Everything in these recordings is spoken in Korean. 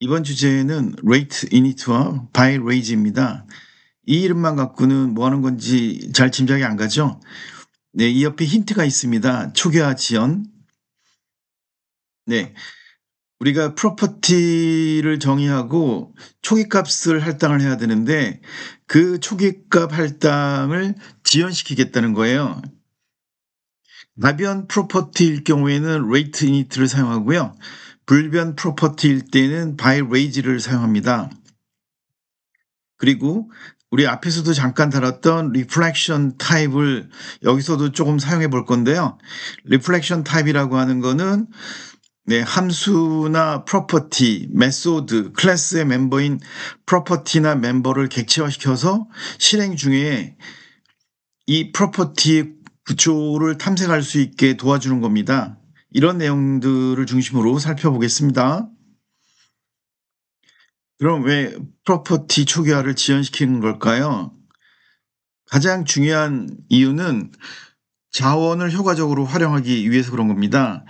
이번 주제는 rate init와 by raise입니다. 이 이름만 갖고는 뭐 하는 건지 잘 짐작이 안 가죠? 네, 이 옆에 힌트가 있습니다. 초기화 지연. 네, 우리가 프로퍼티를 정의하고 초기값을 할당을 해야 되는데 그 초기값 할당을 지연시키겠다는 거예요. 가변 프로퍼티일 경우에는 rate init를 사용하고요. 불변 프로퍼티일 때는 by raise를 사용합니다. 그리고 우리 앞에서도 잠깐 다뤘던 리플렉션 타입을 여기서도 조금 사용해 볼 건데요. 리플렉션 타입이라고 하는 거는 함수나 프로퍼티, 메소드, 클래스의 멤버인 프로퍼티나 멤버를 객체화시켜서 실행 중에 이 프로퍼티의 구조를 탐색할 수 있게 도와주는 겁니다. 이런 내용들을 중심으로 살펴보겠습니다. 그럼 왜 프로퍼티 초기화를 지연시키는 걸까요? 가장 중요한 이유는 자원을 효과적으로 활용하기 위해서 그런 겁니다.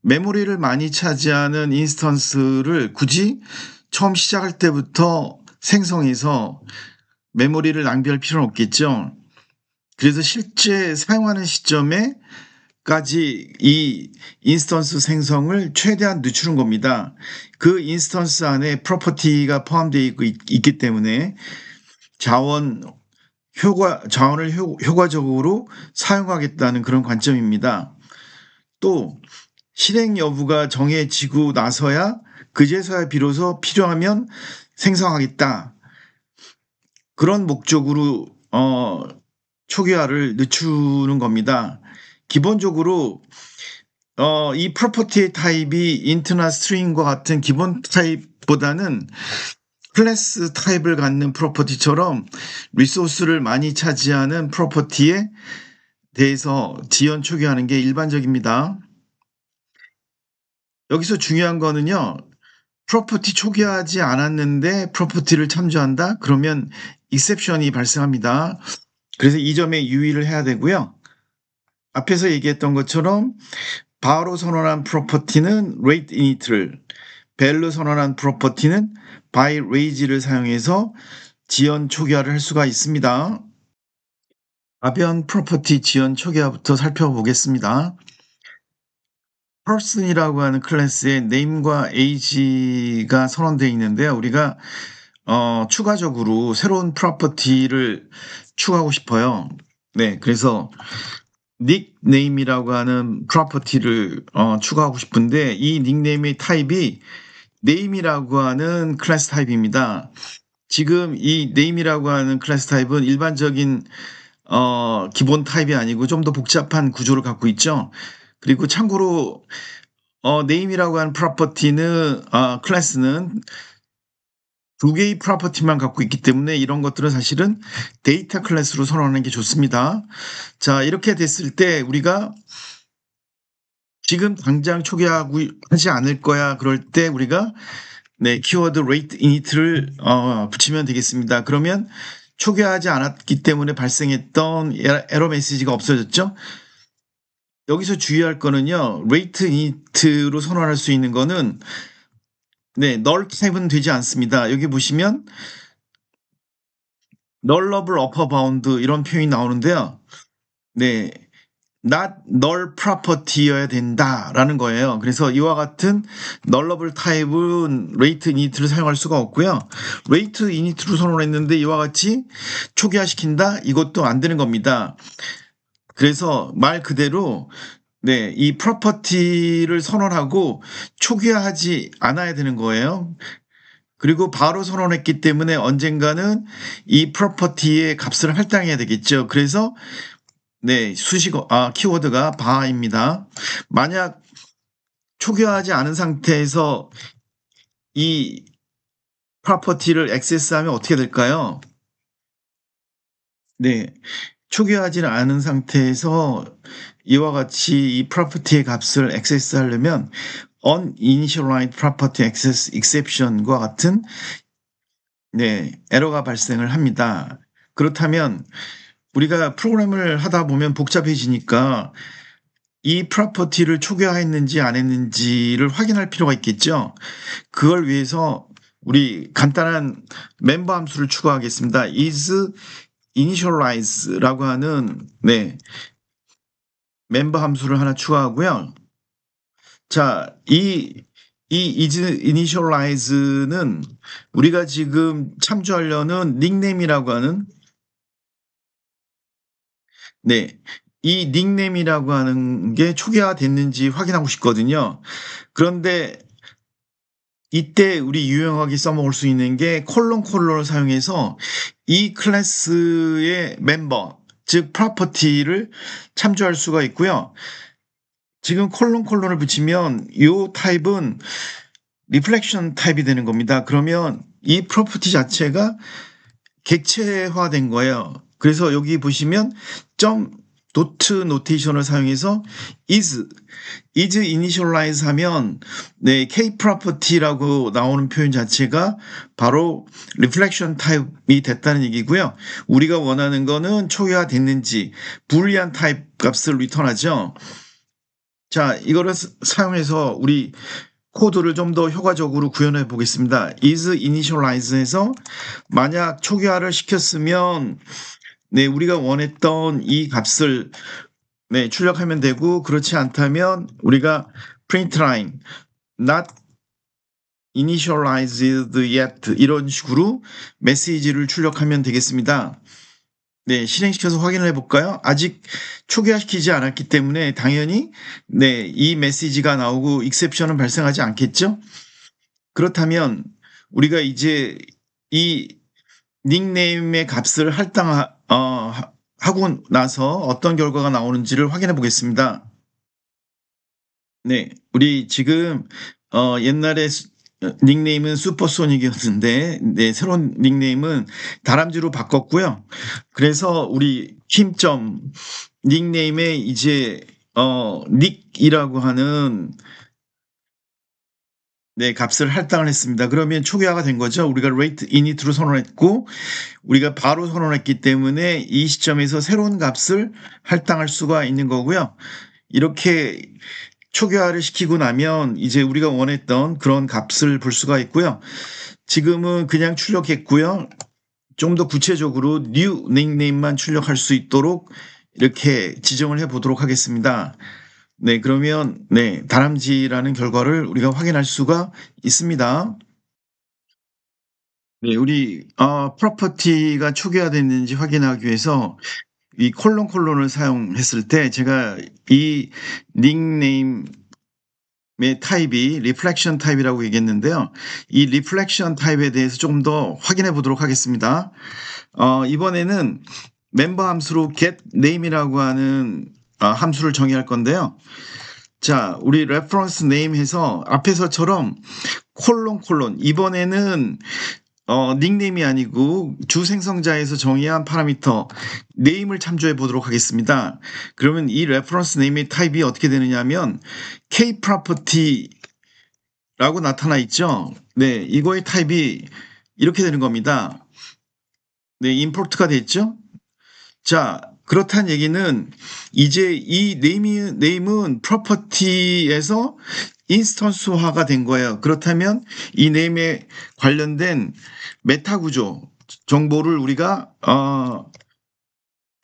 메모리를 많이 차지하는 인스턴스를 굳이 처음 시작할 때부터 생성해서 메모리를 낭비할 필요는 없겠죠. 그래서 실제 사용하는 시점에까지 이 인스턴스 생성을 최대한 늦추는 겁니다. 그 인스턴스 안에 프로퍼티가 포함되어 있기 때문에 자원을 효과적으로 사용하겠다는 그런 관점입니다. 또 실행 여부가 정해지고 나서야 그제서야 비로소 필요하면 생성하겠다. 그런 목적으로 초기화를 늦추는 겁니다. 기본적으로 이 프로퍼티의 타입이 인트나 스트링과 같은 기본 타입보다는 클래스 타입을 갖는 프로퍼티처럼 리소스를 많이 차지하는 프로퍼티에 대해서 지연 초기화하는 게 일반적입니다. 여기서 중요한 거는요. 프로퍼티 초기화하지 않았는데 프로퍼티를 참조한다? 그러면 익셉션이 발생합니다. 그래서 이 점에 유의를 해야 되고요. 앞에서 얘기했던 것처럼 바로 선언한 프로퍼티는 rate init를, 밸류 선언한 프로퍼티는 by raise를 사용해서 지연 초기화를 할 수가 있습니다. 가변 프로퍼티 지연 초기화부터 살펴보겠습니다. person이라고 하는 클래스에 name과 age가 선언되어 있는데요. 우리가 추가적으로 새로운 프로퍼티를 추가하고 싶어요. 네, 그래서 닉네임이라고 하는 프로퍼티를 추가하고 싶은데 이 닉네임의 타입이 name이라고 하는 클래스 타입입니다. 지금 이 name이라고 하는 클래스 타입은 일반적인 기본 타입이 아니고 좀 더 복잡한 구조를 갖고 있죠. 그리고 참고로 name이라고 하는 프로퍼티는 클래스는 두 개의 프로퍼티만 갖고 있기 때문에 이런 것들은 사실은 데이터 클래스로 선언하는 게 좋습니다. 자, 이렇게 됐을 때 우리가 지금 당장 초기화하지 않을 거야 그럴 때 우리가 키워드 rate init를 붙이면 되겠습니다. 그러면 초기화하지 않았기 때문에 발생했던 에러 메시지가 없어졌죠. 여기서 주의할 거는요. rate init로 선언할 수 있는 거는 null 타입은 되지 않습니다. 여기 보시면 nullable upper bound 이런 표현이 나오는데요. not null property여야 된다라는 거예요. 그래서 이와 같은 nullable 타입은 rate init를 사용할 수가 없고요. rate init로 선언했는데 이와 같이 초기화시킨다? 이것도 안 되는 겁니다. 그래서 말 그대로 이 프로퍼티를 선언하고 초기화하지 않아야 되는 거예요. 그리고 바로 선언했기 때문에 언젠가는 이 프로퍼티의 값을 할당해야 되겠죠. 그래서 키워드가 바입니다. 만약 초기화하지 않은 상태에서 이 프로퍼티를 액세스하면 어떻게 될까요? 초기화하지 않은 상태에서 이와 같이 이 프로퍼티의 값을 액세스하려면 uninitialized property access exception과 같은 에러가 발생을 합니다. 그렇다면 우리가 프로그램을 하다 보면 복잡해지니까 이 프로퍼티를 초기화했는지 안 했는지를 확인할 필요가 있겠죠. 그걸 위해서 우리 간단한 멤버 함수를 추가하겠습니다. is initialize라고 하는 멤버 함수를 하나 추가하고요. 자, 이 is initialize는 우리가 지금 참조하려는 닉네임이라고 하는 이 닉네임이라고 하는 게 초기화됐는지 확인하고 싶거든요. 그런데 이때 우리 유용하게 써먹을 수 있는 게 콜론을 사용해서 이 클래스의 멤버, 즉 프로퍼티를 참조할 수가 있고요. 지금 콜론을 붙이면 이 타입은 리플렉션 타입이 되는 겁니다. 그러면 이 프로퍼티 자체가 객체화된 거예요. 그래서 여기 보시면 점 도트 노테이션을 사용해서 is initialize 하면 K property라고 나오는 표현 자체가 바로 reflection 타입이 됐다는 얘기고요. 우리가 원하는 거는 초기화 됐는지 불리한 타입 값을 리턴하죠. 자, 이거를 사용해서 우리 코드를 좀 더 효과적으로 구현해 보겠습니다. is initialize에서 만약 초기화를 시켰으면 우리가 원했던 이 값을 출력하면 되고, 그렇지 않다면 우리가 println not initialized yet 이런 식으로 메시지를 출력하면 되겠습니다. 실행시켜서 확인을 해볼까요? 아직 초기화시키지 않았기 때문에 당연히 이 메시지가 나오고 익셉션은 발생하지 않겠죠? 그렇다면 우리가 이제 이 닉네임의 값을 하고 나서 어떤 결과가 나오는지를 확인해 보겠습니다. 우리 지금 옛날에 닉네임은 슈퍼소닉이었는데 새로운 닉네임은 다람쥐로 바꿨고요. 그래서 우리 킴점 닉네임에 이제 닉이라고 하는 값을 할당을 했습니다. 그러면 초기화가 된 거죠. 우리가 rate init로 선언했고 우리가 바로 선언했기 때문에 이 시점에서 새로운 값을 할당할 수가 있는 거고요. 이렇게 초기화를 시키고 나면 이제 우리가 원했던 그런 값을 볼 수가 있고요. 지금은 그냥 출력했고요. 좀 더 구체적으로 new 닉네임만 출력할 수 있도록 이렇게 지정을 해 보도록 하겠습니다. 그러면 다람쥐라는 결과를 우리가 확인할 수가 있습니다. 우리 프로퍼티가 초기화됐는지 확인하기 위해서 이 콜론을 사용했을 때 제가 이 닉네임의 타입이 리플렉션 타입이라고 얘기했는데요. 이 리플렉션 타입에 대해서 조금 더 확인해 보도록 하겠습니다. 이번에는 멤버 함수로 getName이라고 하는 함수를 정의할 건데요. 자, 우리 reference name 해서 앞에서처럼 콜론 이번에는 닉네임이 아니고 주 생성자에서 정의한 파라미터 네임을 참조해 보도록 하겠습니다. 그러면 이 reference name의 타입이 어떻게 되느냐 하면 K property라고 나타나 있죠. 이거의 타입이 이렇게 되는 겁니다. 임포트가 됐죠. 자, 그렇다는 얘기는 이제 이 네임은 프로퍼티에서 인스턴스화가 된 거예요. 그렇다면 이 네임에 관련된 메타 구조 정보를 우리가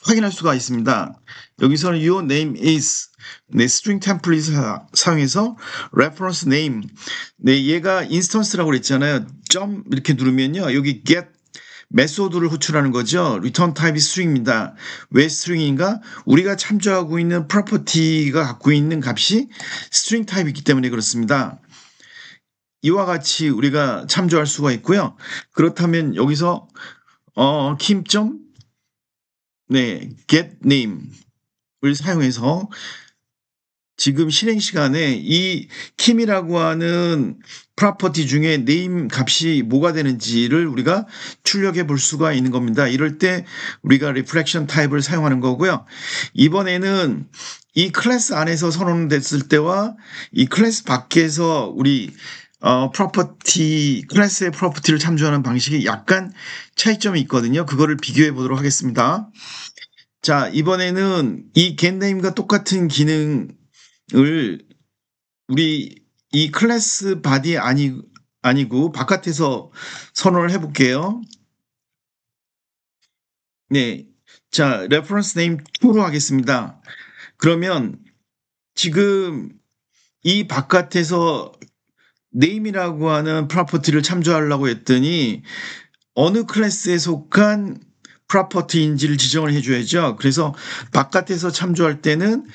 확인할 수가 있습니다. 여기서는 your name is string template 사용해서 reference name 얘가 인스턴스라고 그랬잖아요. 점 이렇게 누르면요. 여기 get 메소드를 호출하는 거죠. return 타입이 string입니다. 왜 string인가? 우리가 참조하고 있는 프로퍼티가 갖고 있는 값이 string 타입이기 때문에 그렇습니다. 이와 같이 우리가 참조할 수가 있고요. 그렇다면 여기서 킴점 get name을 사용해서 지금 실행 시간에 이 킴이라고 하는 프로퍼티 중에 네임 값이 뭐가 되는지를 우리가 출력해 볼 수가 있는 겁니다. 이럴 때 우리가 리플렉션 타입을 사용하는 거고요. 이번에는 이 클래스 안에서 선언됐을 때와 이 클래스 밖에서 우리 클래스의 프로퍼티를 참조하는 방식이 약간 차이점이 있거든요. 그거를 비교해 보도록 하겠습니다. 자, 이번에는 이 getName과 똑같은 기능 우리 이 클래스 바디 아니고 바깥에서 선언을 해 볼게요. 네. 자, reference name 2로 하겠습니다. 그러면 지금 이 바깥에서 name이라고 하는 프로퍼티를 참조하려고 했더니 어느 클래스에 속한 프로퍼티인지를 지정을 해 줘야죠. 그래서 바깥에서 참조할 때는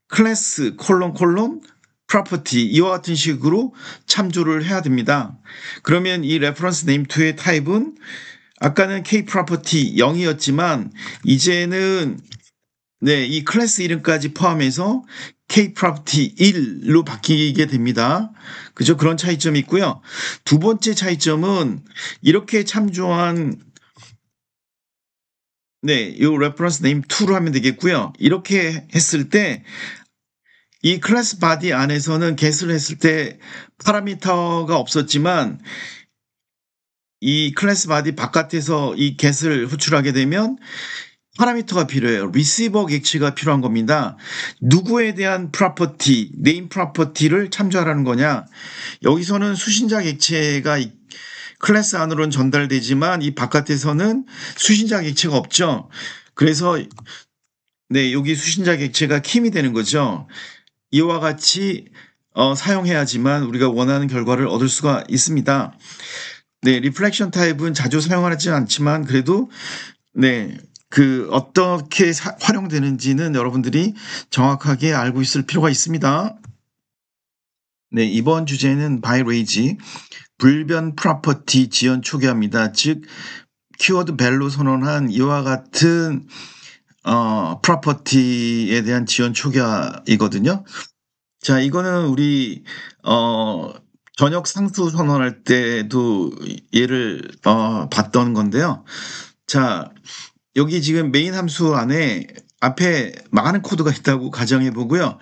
클래스 프로퍼티 이와 같은 식으로 참조를 해야 됩니다. 그러면 이 reference name 2의 타입은 아까는 K 프로퍼티 0이었지만 이제는 이 클래스 이름까지 포함해서 K 프로퍼티 1로 바뀌게 됩니다. 그죠? 그런 차이점이 있고요. 두 번째 차이점은 이렇게 참조한 이 reference name 2로 하면 되겠고요. 이렇게 했을 때 이 클래스 바디 안에서는 get을 했을 때 파라미터가 없었지만 이 클래스 바디 바깥에서 이 get을 호출하게 되면 파라미터가 필요해요. 리시버 객체가 필요한 겁니다. 누구에 대한 프로퍼티, 네임 프로퍼티를 참조하라는 거냐? 여기서는 수신자 객체가 클래스 안으로는 전달되지만 이 바깥에서는 수신자 객체가 없죠. 그래서 여기 수신자 객체가 킴이 되는 거죠. 이와 같이 사용해야지만 우리가 원하는 결과를 얻을 수가 있습니다. 리플렉션 타입은 자주 사용하지는 않지만 그래도 어떻게 활용되는지는 여러분들이 정확하게 알고 있을 필요가 있습니다. 이번 주제는 바이레이지 불변 프로퍼티 지연 초기화입니다. 즉 키워드 밸로 선언한 이와 같은 프로퍼티에 대한 지연 초기화이거든요. 자, 이거는 우리 전역 상수 선언할 때도 얘를 봤던 건데요. 자, 여기 지금 메인 함수 안에 앞에 많은 코드가 있다고 가정해 보고요.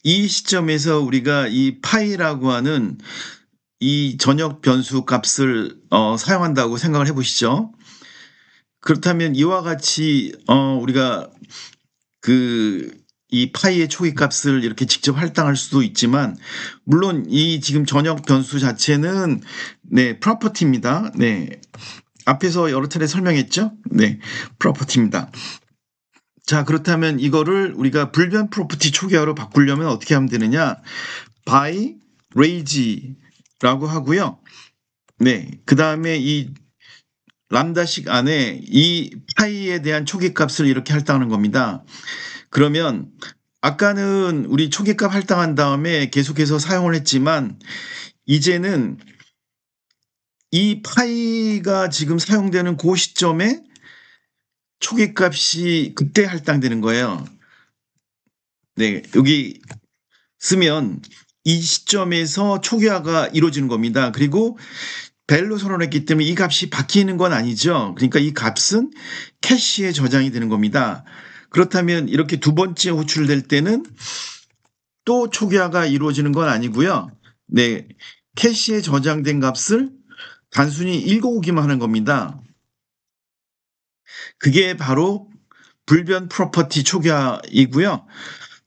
이 시점에서 우리가 이 파이라고 하는 이 전역 변수 값을 사용한다고 생각을 해 보시죠. 그렇다면 이와 같이 우리가 이 파이의 초기 값을 이렇게 직접 할당할 수도 있지만 물론 이 지금 전역 변수 자체는 프로퍼티입니다. 앞에서 여러 차례 설명했죠? 프로퍼티입니다. 자, 그렇다면 이거를 우리가 불변 프로퍼티 초기화로 바꾸려면 어떻게 하면 되느냐? by raise라고 하고요. 그 다음에 이 람다식 안에 이 파이에 대한 초기 값을 이렇게 할당하는 겁니다. 그러면 아까는 우리 초기값 할당한 다음에 계속해서 사용을 했지만 이제는 이 파이가 지금 사용되는 그 시점에 초기값이 그때 할당되는 거예요. 여기 쓰면 이 시점에서 초기화가 이루어지는 겁니다. 그리고 밸로 선언했기 때문에 이 값이 바뀌는 건 아니죠. 그러니까 이 값은 캐시에 저장이 되는 겁니다. 그렇다면 이렇게 두 번째 호출될 때는 또 초기화가 이루어지는 건 아니고요. 캐시에 저장된 값을 단순히 읽어오기만 하는 겁니다. 그게 바로 불변 프로퍼티 초기화이고요.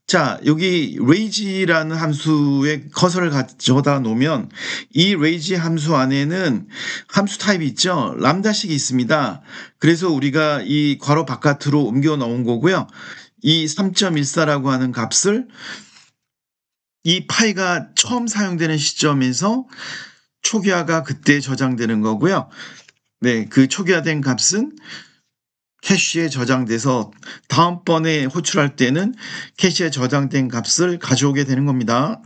자, 여기 raise라는 함수에 커서를 가져다 놓으면 이 raise 함수 안에는 함수 타입이 있죠. 람다식이 있습니다. 그래서 우리가 이 괄호 바깥으로 옮겨 놓은 거고요. 이 3.14라고 하는 값을 이 파이가 처음 사용되는 시점에서 초기화가 그때 저장되는 거고요. 그 초기화된 값은 캐시에 저장돼서 다음번에 호출할 때는 캐시에 저장된 값을 가져오게 되는 겁니다.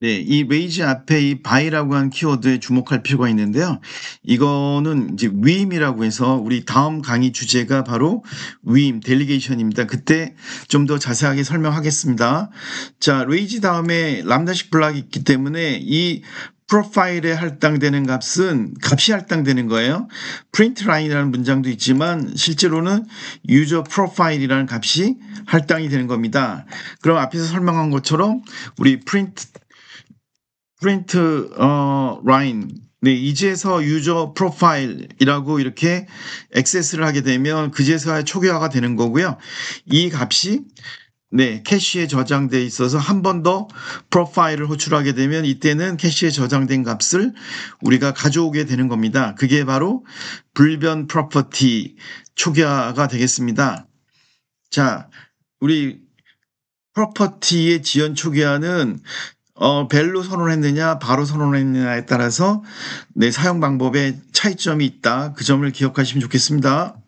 이 raise 앞에 이 by라고 하는 키워드에 주목할 필요가 있는데요. 이거는 이제 위임이라고 해서 우리 다음 강의 주제가 바로 위임, 델리게이션입니다. 그때 좀 더 자세하게 설명하겠습니다. 자, raise 다음에 람다식 블락이 있기 때문에 이 프로파일에 할당되는 값이 할당되는 거예요. print line이라는 문장도 있지만 실제로는 user profile이라는 값이 할당이 되는 겁니다. 그럼 앞에서 설명한 것처럼 우리 print line 이제서 유저 프로파일이라고 이렇게 액세스를 하게 되면 그제서야 초기화가 되는 거고요. 이 값이 네, 캐시에 저장돼 있어서 한 번 더 프로파일을 호출하게 되면 이때는 캐시에 저장된 값을 우리가 가져오게 되는 겁니다. 그게 바로 불변 프로퍼티 초기화가 되겠습니다. 자, 우리 프로퍼티의 지연 초기화는 벨로 선언했느냐 바로 선언했느냐에 따라서 내 사용 방법에 차이점이 있다. 그 점을 기억하시면 좋겠습니다.